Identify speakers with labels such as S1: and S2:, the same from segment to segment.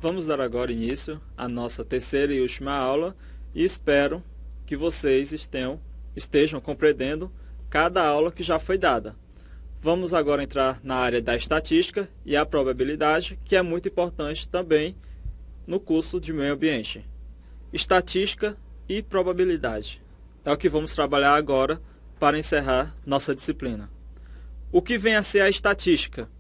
S1: Vamos dar agora início à nossa terceira e última aula e espero que vocês estejam compreendendo cada aula que já foi dada. Vamos agora entrar na área da estatística e a probabilidade, que é muito importante também no curso de meio ambiente. Estatística e probabilidade é o que vamos trabalhar agora para encerrar nossa disciplina. O que vem a ser a estatística?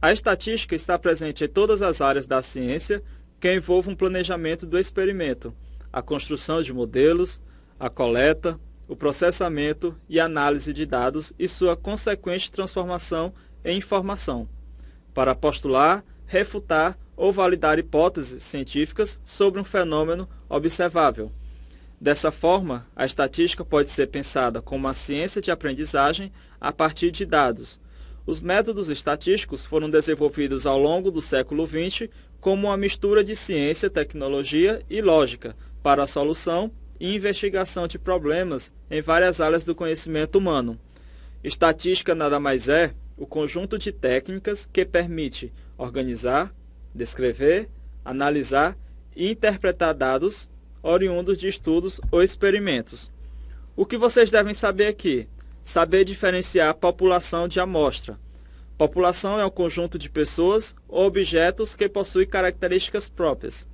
S1: A estatística está presente em todas as áreas da ciência que envolvam um planejamento do experimento, a construção de modelos, a coleta, o processamento e análise de dados e sua consequente transformação em informação, para postular, refutar ou validar hipóteses científicas sobre um fenômeno observável. Dessa forma, a estatística pode ser pensada como uma ciência de aprendizagem a partir de dados. Os métodos estatísticos foram desenvolvidos ao longo do século XX como uma mistura de ciência, tecnologia e lógica para a solução e investigação de problemas em várias áreas do conhecimento humano. Estatística nada mais é o conjunto de técnicas que permite organizar, descrever, analisar e interpretar dados oriundos de estudos ou experimentos. O que vocês devem saber aqui? Saber diferenciar a população de amostra. População é um conjunto de pessoas ou objetos que possui características próprias.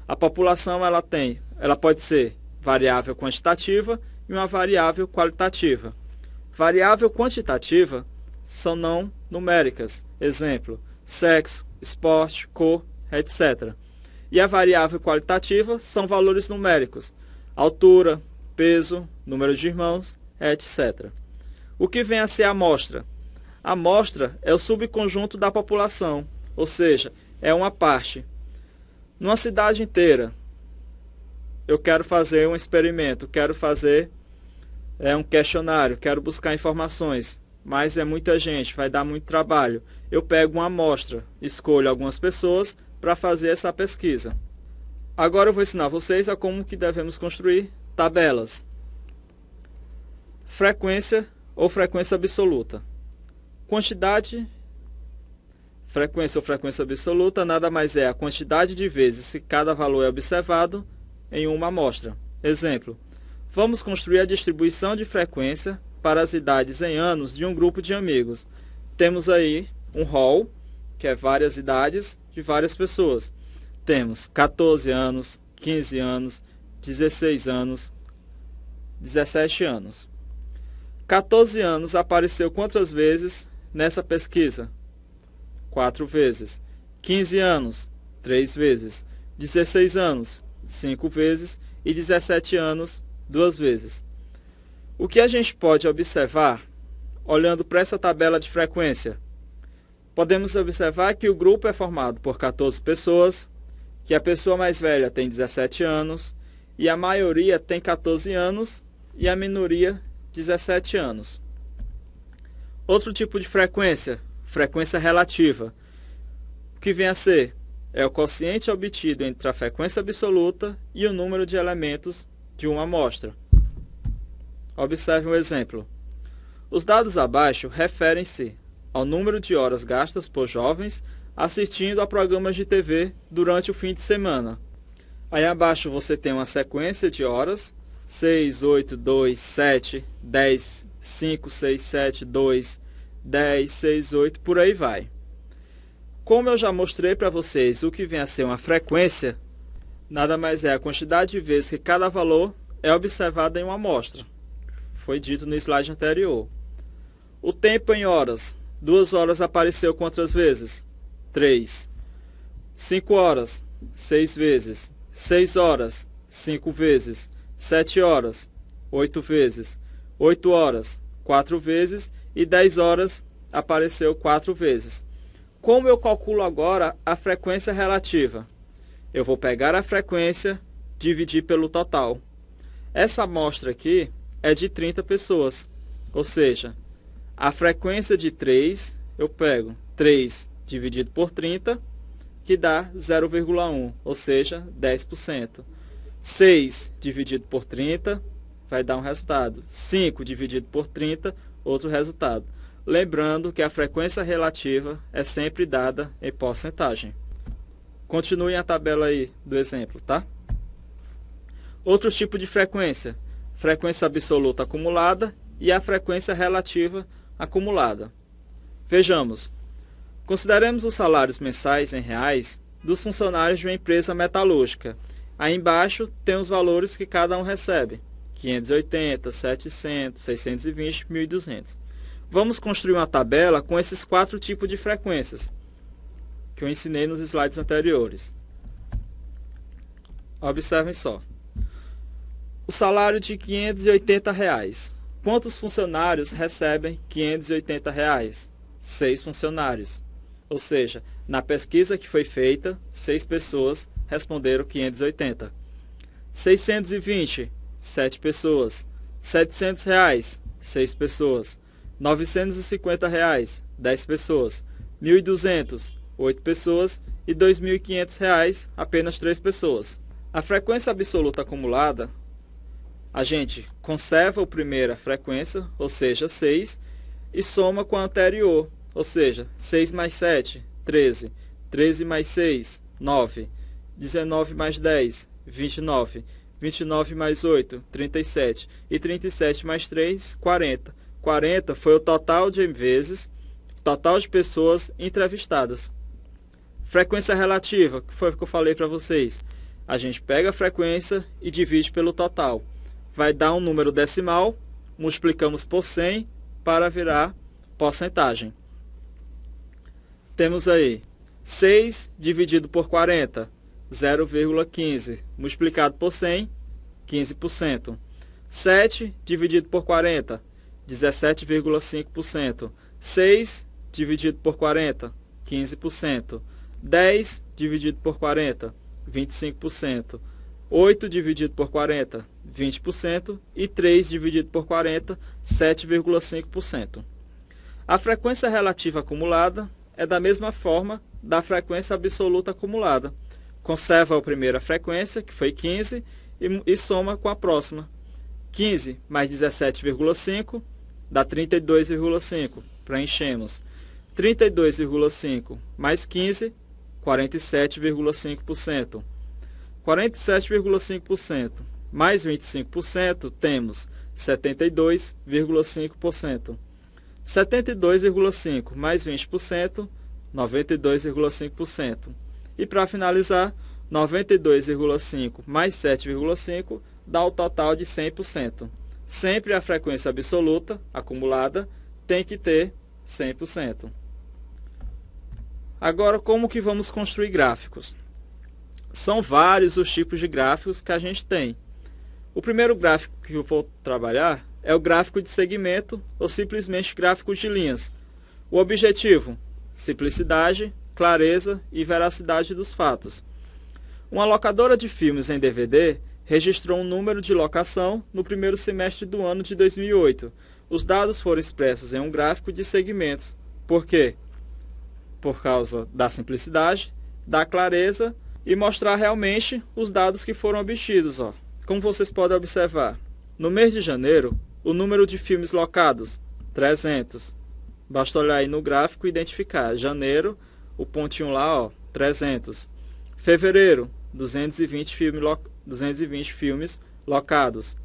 S1: A população ela pode ser variável quantitativa e uma variável qualitativa. Variável quantitativa são não numéricas, exemplo, sexo, esporte, cor, etc. E a variável qualitativa são valores numéricos, altura, peso, número de irmãos, etc. O que vem a ser a amostra? A amostra é o subconjunto da população, ou seja, é uma parte. Numa cidade inteira, eu quero fazer um experimento, quero fazer um questionário, quero buscar informações, mas é muita gente, vai dar muito trabalho. Eu pego uma amostra, escolho algumas pessoas para fazer essa pesquisa. Agora eu vou ensinar vocês a como que devemos construir tabelas. Frequência ou frequência absoluta. Frequência ou frequência absoluta nada mais é a quantidade de vezes que cada valor é observado em uma amostra. Exemplo, vamos construir a distribuição de frequência para as idades em anos de um grupo de amigos. Temos aí um rol, que é várias idades de várias pessoas. Temos 14 anos, 15 anos, 16 anos, 17 anos. 14 anos apareceu quantas vezes nessa pesquisa? 4 vezes. 15 anos, 3 vezes. 16 anos, 5 vezes. E 17 anos, 2 vezes. O que a gente pode observar, olhando para essa tabela de frequência? Podemos observar que o grupo é formado por 14 pessoas, que a pessoa mais velha tem 17 anos, e a maioria tem 14 anos, e a minoria 17 anos. Outro tipo de frequência, frequência relativa. O que vem a ser? É o quociente obtido entre a frequência absoluta e o número de elementos de uma amostra. Observe um exemplo. Os dados abaixo referem-se ao número de horas gastas por jovens assistindo a programas de TV durante o fim de semana. Aí abaixo você tem uma sequência de horas, 6, 8, 2, 7, 10, 5, 6, 7, 2, 10, 6, 8, por aí vai. Como eu já mostrei para vocês o que vem a ser uma frequência, nada mais é a quantidade de vezes que cada valor é observado em uma amostra. Foi dito no slide anterior. O tempo em horas. 2 horas apareceu quantas vezes? 3. 5 horas, 6 vezes. 6 horas, 5 vezes. 7 horas, 8 vezes. 8 horas, 4 vezes. E 10 horas apareceu 4 vezes. Como eu calculo agora a frequência relativa? Eu vou pegar a frequência, dividir pelo total. Essa amostra aqui é de 30 pessoas. Ou seja, a frequência de 3, eu pego 3 dividido por 30, que dá 0,1, ou seja, 10%. 6 dividido por 30 vai dar um resultado. 5 dividido por 30, outro resultado. Lembrando que a frequência relativa é sempre dada em porcentagem. Continue a tabela aí do exemplo, tá? Outro tipo de frequência, frequência absoluta acumulada e a frequência relativa acumulada. Vejamos, consideremos os salários mensais em reais dos funcionários de uma empresa metalúrgica. Aí embaixo tem os valores que cada um recebe, 580, 700, 620, 1.200. Vamos construir uma tabela com esses 4 tipos de frequências que eu ensinei nos slides anteriores. Observem só. O salário de R$580. Quantos funcionários recebem R$580? 6 funcionários. Ou seja, na pesquisa que foi feita, 6 pessoas responderam 580. 620, 7 pessoas. R$700, 6 pessoas. R$950, 10 pessoas. 1.200, 8 pessoas. E R$2.500, apenas 3 pessoas. A frequência absoluta acumulada, a gente conserva a primeira frequência, ou seja, 6, e soma com a anterior, ou seja, 6 mais 7, 13, 13 mais 6, 9, 19 mais 10, 29, 29 mais 8, 37, e 37 mais 3, 40. 40 foi o total de vezes, total de pessoas entrevistadas. Frequência relativa, que foi o que eu falei para vocês. A gente pega a frequência e divide pelo total. Vai dar um número decimal, multiplicamos por 100 para virar porcentagem. Temos aí 6 dividido por 40, 0,15. Multiplicado por 100, 15%. 7 dividido por 40, 17,5%. 6 dividido por 40, 15%. 10 dividido por 40, 25%. 8 dividido por 40, 20%. E 3 dividido por 40, 7,5%. A frequência relativa acumulada é da mesma forma da frequência absoluta acumulada. Conserva a primeira frequência, que foi 15, e soma com a próxima. 15 mais 17,5 dá 32,5. Preenchemos. 32,5 mais 15, 47,5%. 47,5% mais 25%, temos 72,5%. 72,5% mais 20%, 92,5%. E para finalizar, 92,5% mais 7,5% dá o total de 100%. Sempre a frequência absoluta, acumulada, tem que ter 100%. Agora, como que vamos construir gráficos? São vários os tipos de gráficos que a gente tem. O primeiro gráfico que eu vou trabalhar é o gráfico de segmento ou simplesmente gráfico de linhas. O objetivo: simplicidade, clareza e veracidade dos fatos. Uma locadora de filmes em DVD registrou um número de locação no primeiro semestre do ano de 2008. Os dados foram expressos em um gráfico de segmentos. Por quê? Por causa da simplicidade, da clareza e mostrar realmente os dados que foram obtidos. Como vocês podem observar, no mês de janeiro, o número de filmes locados, 300. Basta olhar aí no gráfico e identificar. Janeiro, o pontinho lá, 300. Fevereiro, 220 filmes locados.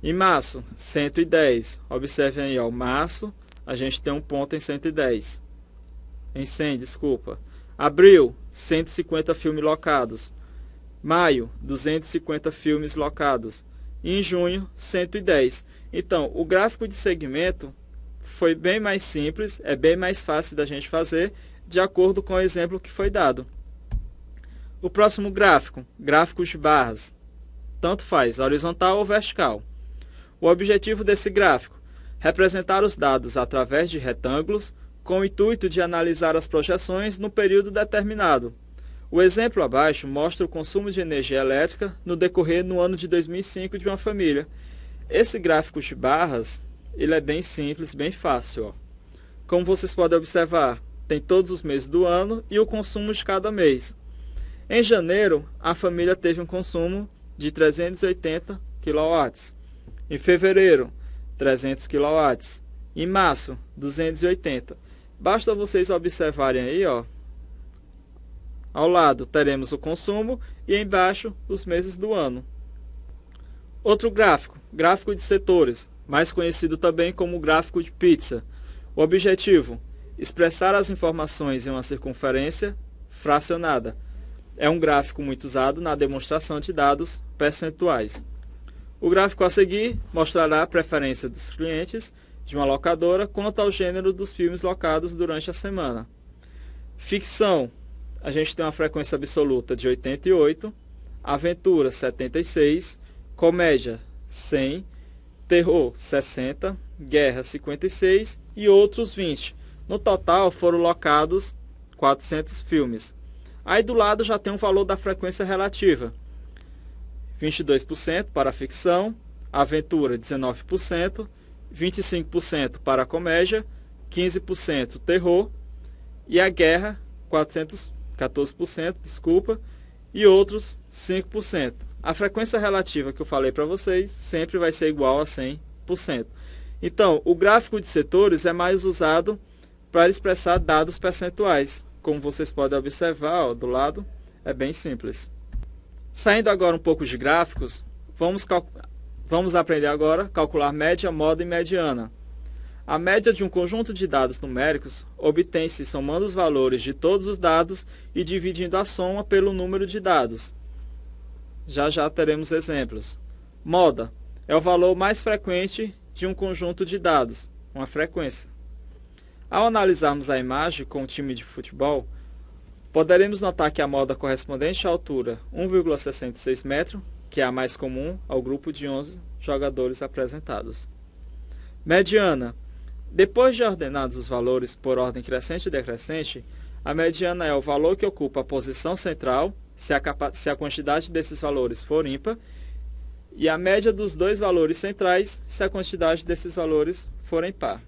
S1: Em março, 110. Observem aí, março, a gente tem um ponto em 110. Em 100, desculpa. Abril, 150 filmes locados. Maio, 250 filmes locados. E em junho, 110. Então, o gráfico de segmento foi bem mais simples, é bem mais fácil da gente fazer, de acordo com o exemplo que foi dado. O próximo gráfico, gráficos de barras. Tanto faz, horizontal ou vertical. O objetivo desse gráfico, representar os dados através de retângulos, com o intuito de analisar as projeções no período determinado. O exemplo abaixo mostra o consumo de energia elétrica no decorrer no ano de 2005 de uma família. Esse gráfico de barras, ele é bem simples, bem fácil. Como vocês podem observar, tem todos os meses do ano e o consumo de cada mês. Em janeiro, a família teve um consumo de 380 kW. Em fevereiro, 300 kW. Em março, 280. Basta vocês observarem aí, Ao lado teremos o consumo e embaixo os meses do ano. Outro gráfico, gráfico de setores, mais conhecido também como gráfico de pizza. O objetivo, expressar as informações em uma circunferência fracionada. É um gráfico muito usado na demonstração de dados percentuais. O gráfico a seguir mostrará a preferência dos clientes de uma locadora quanto ao gênero dos filmes locados durante a semana. Ficção, a gente tem uma frequência absoluta de 88, aventura 76, comédia 100, terror 60, guerra 56 e outros 20. No total foram locados 400 filmes. Aí do lado já tem um valor da frequência relativa. 22% para a ficção, aventura 19%, 25% para a comédia, 15% terror e a guerra 14%, e outros 5%. A frequência relativa que eu falei para vocês sempre vai ser igual a 100%. Então, o gráfico de setores é mais usado para expressar dados percentuais. Como vocês podem observar, ó, do lado, é bem simples. Saindo agora um pouco de gráficos, vamos aprender agora a calcular média, moda e mediana. A média de um conjunto de dados numéricos obtém-se somando os valores de todos os dados e dividindo a soma pelo número de dados. Já teremos exemplos. Moda é o valor mais frequente de um conjunto de dados, uma frequência. Ao analisarmos a imagem com o time de futebol, poderemos notar que a moda correspondente à altura 1,66 metros, que é a mais comum ao grupo de 11 jogadores apresentados. Mediana. Depois de ordenados os valores por ordem crescente e decrescente, a mediana é o valor que ocupa a posição central, se a quantidade desses valores for ímpar, e a média dos dois valores centrais, se a quantidade desses valores for impar.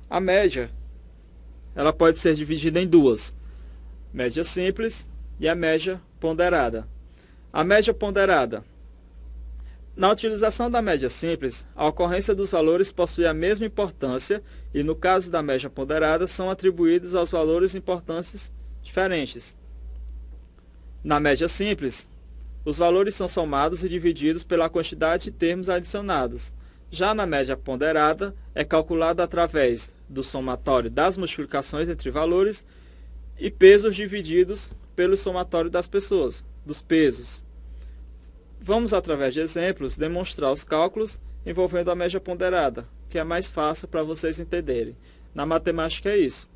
S1: A média ela pode ser dividida em duas, média simples e a média ponderada. A média ponderada. Na utilização da média simples, a ocorrência dos valores possui a mesma importância e, no caso da média ponderada, são atribuídos aos valores importâncias diferentes. Na média simples, os valores são somados e divididos pela quantidade de termos adicionados. Já na média ponderada, é calculada através do somatório das multiplicações entre valores e pesos divididos pelo somatório das pessoas, dos pesos. Vamos, através de exemplos, demonstrar os cálculos envolvendo a média ponderada, que é mais fácil para vocês entenderem. Na matemática é isso.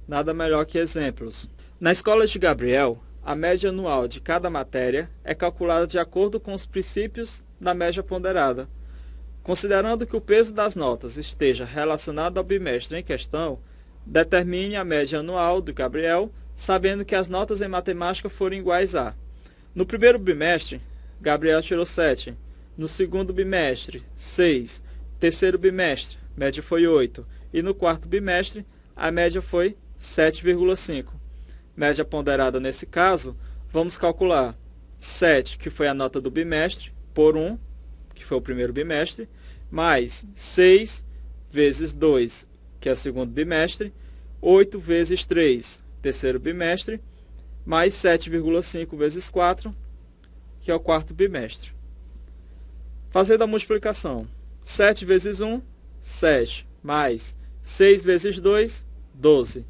S1: Nada melhor que exemplos. Na escola de Gabriel, a média anual de cada matéria é calculada de acordo com os princípios da média ponderada. Considerando que o peso das notas esteja relacionado ao bimestre em questão, determine a média anual do Gabriel, sabendo que as notas em matemática foram iguais a: no primeiro bimestre, Gabriel tirou 7. No segundo bimestre, 6. Terceiro bimestre, média foi 8. E no quarto bimestre, a média foi 7,5. Média ponderada nesse caso, vamos calcular 7, que foi a nota do bimestre, por 1, que foi o primeiro bimestre, mais 6 vezes 2, que é o segundo bimestre, 8 vezes 3, terceiro bimestre, mais 7,5 vezes 4, que é o quarto bimestre. Fazendo a multiplicação, 7 vezes 1, 7, mais 6 vezes 2, 12,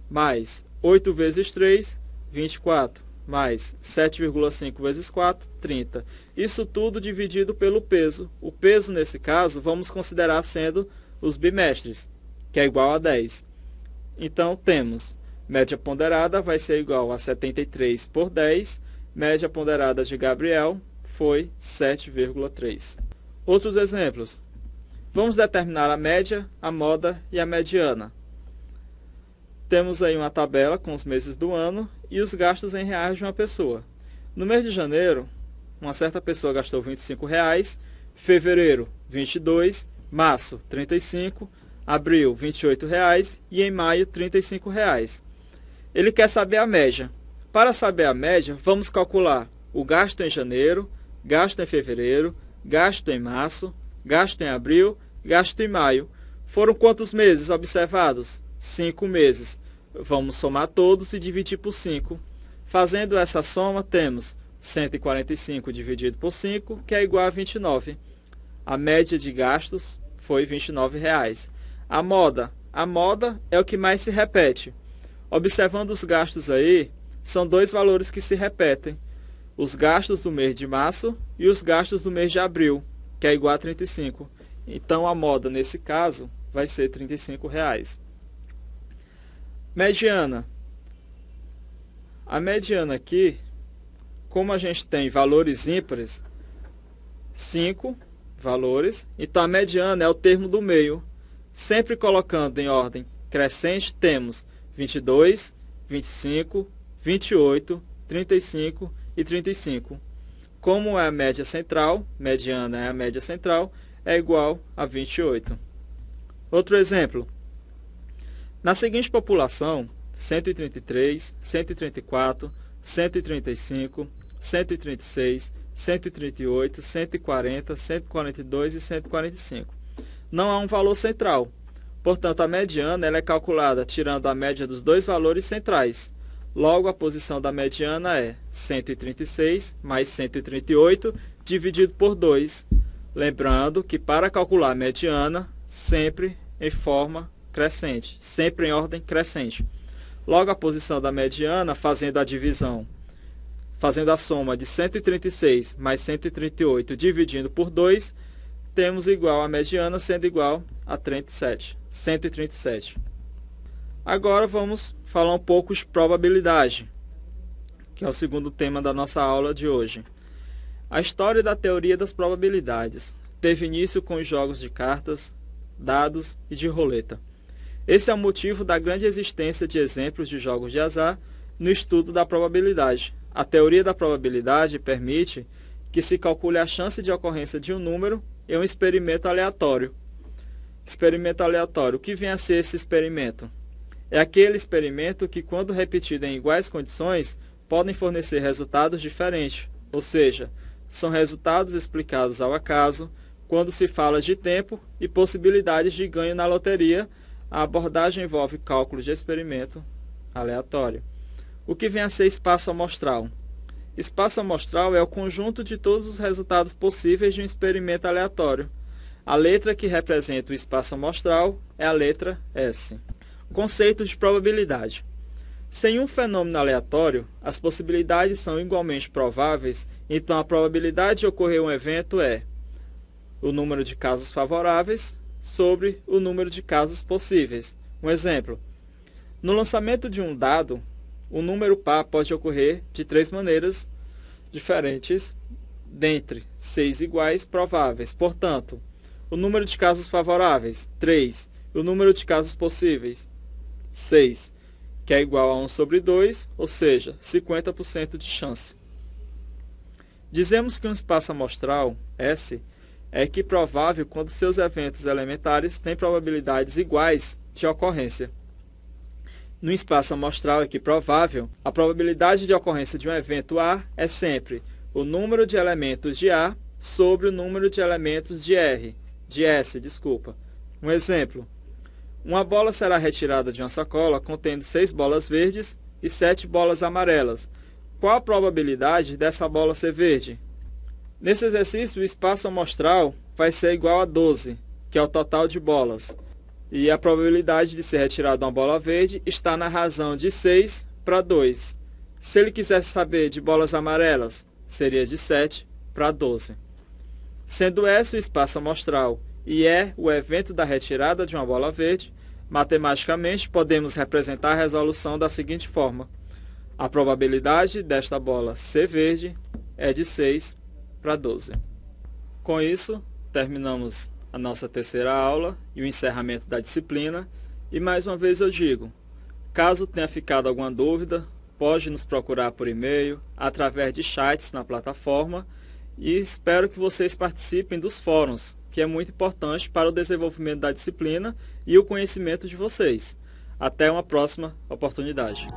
S1: mais 8 vezes 3, 24, mais 7,5 vezes 4, 30. Isso tudo dividido pelo peso. O peso, nesse caso, vamos considerar sendo os bimestres, que é igual a 10. Então, temos média ponderada vai ser igual a 73 por 10. Média ponderada de Gabriel foi 7,3. Outros exemplos. Vamos determinar a média, a moda e a mediana. Temos aí uma tabela com os meses do ano e os gastos em reais de uma pessoa. No mês de janeiro, uma certa pessoa gastou R$ 25, fevereiro, 22, março, 35, abril, R$ 28 e em maio, R$ 35. Ele quer saber a média. Para saber a média, vamos calcular o gasto em janeiro, gasto em fevereiro, gasto em março, gasto em abril, gasto em maio. Foram quantos meses observados? 5 meses. Vamos somar todos e dividir por 5. Fazendo essa soma, temos 145 dividido por 5, que é igual a 29. A média de gastos foi R$ 29,00. A moda é o que mais se repete. Observando os gastos aí, são dois valores que se repetem. Os gastos do mês de março e os gastos do mês de abril, que é igual a 35. Então, a moda, nesse caso, vai ser R$ 35,00. Mediana. A mediana aqui, como a gente tem valores ímpares, 5 valores, então a mediana é o termo do meio. Sempre colocando em ordem crescente, temos 22, 25, 28, 35 e 35. Como é a média central, mediana é a média central, é igual a 28. Outro exemplo. Na seguinte população, 133, 134, 135, 136, 138, 140, 142 e 145. Não há um valor central. Portanto, a mediana ela é calculada tirando a média dos dois valores centrais. Logo, a posição da mediana é 136 mais 138 dividido por 2. Lembrando que para calcular a mediana, sempre em forma crescente, sempre em ordem crescente. Logo, a posição da mediana, fazendo a divisão, fazendo a soma de 136 mais 138 dividindo por 2, temos igual a mediana sendo igual a 137. Agora vamos falar um pouco de probabilidade, que é o segundo tema da nossa aula de hoje. A história da teoria das probabilidades teve início com os jogos de cartas, dados e de roleta. Esse é o motivo da grande existência de exemplos de jogos de azar no estudo da probabilidade. A teoria da probabilidade permite que se calcule a chance de ocorrência de um número em um experimento aleatório. Experimento aleatório. O que vem a ser esse experimento? É aquele experimento que, quando repetido em iguais condições, podem fornecer resultados diferentes, ou seja, são resultados explicados ao acaso. Quando se fala de tempo e possibilidades de ganho na loteria, a abordagem envolve cálculo de experimento aleatório. O que vem a ser espaço amostral? Espaço amostral é o conjunto de todos os resultados possíveis de um experimento aleatório. A letra que representa o espaço amostral é a letra S. Conceito de probabilidade. Sem um fenômeno aleatório, as possibilidades são igualmente prováveis, então a probabilidade de ocorrer um evento é o número de casos favoráveis sobre o número de casos possíveis. Um exemplo. No lançamento de um dado, o número par pode ocorrer de 3 maneiras diferentes, dentre 6 iguais prováveis. Portanto, o número de casos favoráveis, 3. O número de casos possíveis, 6, que é igual a 1 sobre 2, ou seja, 50% de chance. Dizemos que um espaço amostral, S, é equiprovável quando seus eventos elementares têm probabilidades iguais de ocorrência. No espaço amostral equiprovável, a probabilidade de ocorrência de um evento A é sempre o número de elementos de A sobre o número de elementos de S. Um exemplo. Uma bola será retirada de uma sacola contendo 6 bolas verdes e 7 bolas amarelas. Qual a probabilidade dessa bola ser verde? Nesse exercício, o espaço amostral vai ser igual a 12, que é o total de bolas. E a probabilidade de ser retirada uma bola verde está na razão de 6 para 2. Se ele quisesse saber de bolas amarelas, seria de 7 para 12. Sendo S o espaço amostral e E o evento da retirada de uma bola verde, matematicamente podemos representar a resolução da seguinte forma. A probabilidade desta bola ser verde é de 6 para 12. Com isso, terminamos a nossa terceira aula e o encerramento da disciplina. E mais uma vez eu digo, caso tenha ficado alguma dúvida, pode nos procurar por e-mail, através de chats na plataforma, e espero que vocês participem dos fóruns, que é muito importante para o desenvolvimento da disciplina e o conhecimento de vocês. Até uma próxima oportunidade.